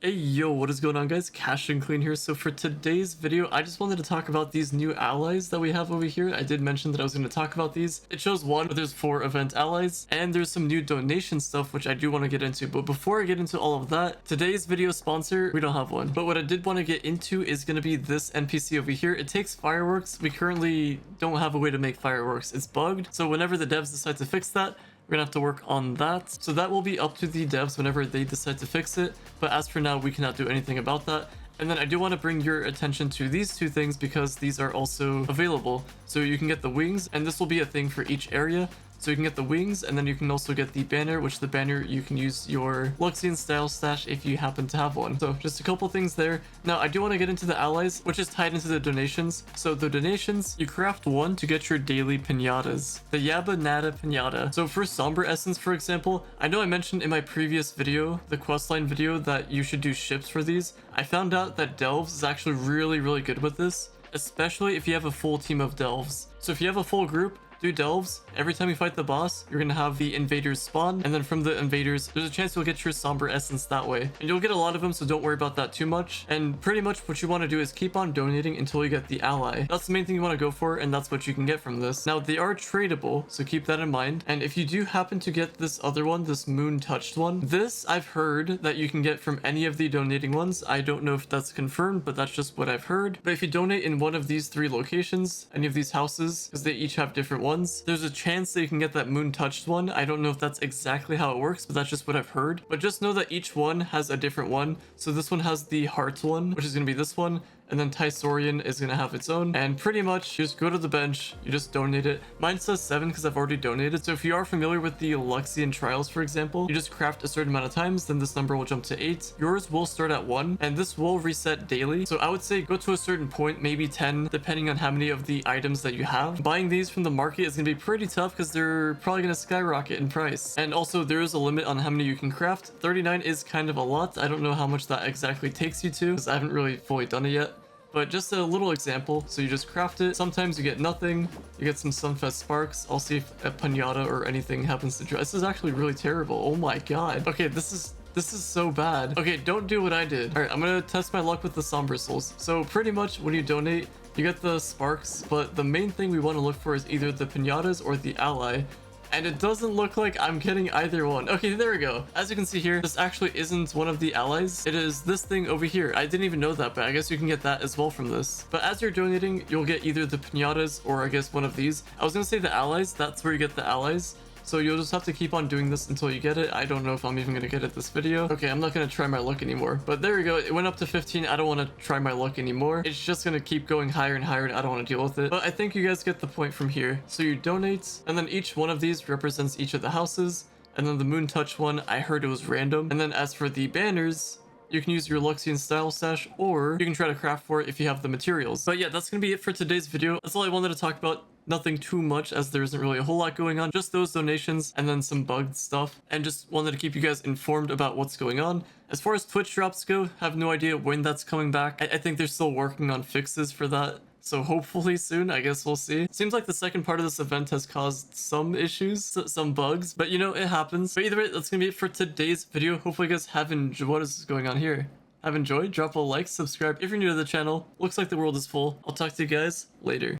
Hey yo, what is going on guys? Cash and Clean here. So for today's video, I just wanted to talk about these new allies that we have over here. I did mention that I was going to talk about these. It shows one, but there's 4 event allies, and there's some new donation stuff, which I do want to get into. But before I get into all of that, today's video sponsor, we don't have one. But what I did want to get into is going to be this NPC over here. It takes fireworks. We currently don't have a way to make fireworks. It's bugged. So whenever the devs decide to fix that, we're gonna have to work on that. So that will be up to the devs whenever they decide to fix it. But as for now, we cannot do anything about that. And then I do want to bring your attention to these 2 things because these are also available. So you can get the wings, and this will be a thing for each area. So you can get the wings, and then you can also get the banner, which the banner you can use your Luxian style stash if you happen to have one. So just a couple things there. Now I do want to get into the allies, which is tied into the donations. So the donations, you craft 1 to get your daily pinatas. The Yaba Nada Pinata. So for Somber Essence, for example, I know I mentioned in my previous video, the questline video, that you should do ships for these. I found out that Delves is actually really good with this, especially if you have a full team of Delves. So if you have a full group, do Delves. Every time you fight the boss, you're gonna have the invaders spawn, and then from the invaders, there's a chance you'll get your Somber Essence that way. And you'll get a lot of them, so don't worry about that too much. And pretty much what you want to do is keep on donating until you get the ally. That's the main thing you want to go for, and that's what you can get from this. Now, they are tradable, so keep that in mind. And if you do happen to get this other one, this Moon Touched one, this I've heard that you can get from any of the donating ones. I don't know if that's confirmed, but that's just what I've heard. But if you donate in one of these 3 locations, any of these houses, because they each have different ones, there's a chance that you can get that Moon Touched one. I don't know if that's exactly how it works, but that's just what I've heard. But just know that each one has a different one. So this one has the Heart one, which is going to be this one. And then Tysorian is going to have its own. And pretty much, you just go to the bench, you just donate it. Mine says 7 because I've already donated. So if you are familiar with the Luxian trials, for example, you just craft a certain amount of times, then this number will jump to 8. Yours will start at 1, and this will reset daily. So I would say go to a certain point, maybe 10, depending on how many of the items that you have. Buying these from the market is going to be pretty tough because they're probably going to skyrocket in price. And also, there is a limit on how many you can craft. 39 is kind of a lot. I don't know how much that exactly takes you to, because I haven't really fully done it yet. But just a little example, so you just craft it. Sometimes you get nothing, you get some Sunfest sparks. I'll see if a pinata or anything happens to drop. This is actually really terrible. Oh my god. Okay, this is so bad. Okay, don't do what I did. All right, I'm gonna test my luck with the Somber Souls. So pretty much when you donate, you get the sparks, but the main thing we want to look for is either the pinatas or the ally. And it doesn't look like I'm getting either one. Okay, there we go. As you can see here, this actually isn't one of the allies. It is this thing over here. I didn't even know that, but I guess you can get that as well from this. But as you're donating, you'll get either the pinatas or I guess one of these. I was gonna say the allies. That's where you get the allies. So you'll just have to keep on doing this until you get it. I don't know if I'm even going to get it this video. Okay, I'm not going to try my luck anymore. But there we go. It went up to 15. I don't want to try my luck anymore. It's just going to keep going higher and higher, and I don't want to deal with it. But I think you guys get the point from here. So you donate, and then each one of these represents each of the houses. And then the Moon Touch one, I heard it was random. And then as for the banners, you can use your Luxian style stash, or you can try to craft for it if you have the materials. But yeah, that's going to be it for today's video. That's all I wanted to talk about. Nothing too much, as there isn't really a whole lot going on, just those donations and then some bugged stuff, and just wanted to keep you guys informed about what's going on. As far as Twitch drops go, have no idea when that's coming back. I think they're still working on fixes for that, so hopefully soon. I guess we'll see. Seems like the second part of this event has caused some issues, some bugs, but you know, it happens. But either way, that's gonna be it for today's video. Hopefully you guys have enjoyed. What is going on here? Have enjoyed? Drop a like, subscribe if you're new to the channel. Looks like the world is full. I'll talk to you guys later.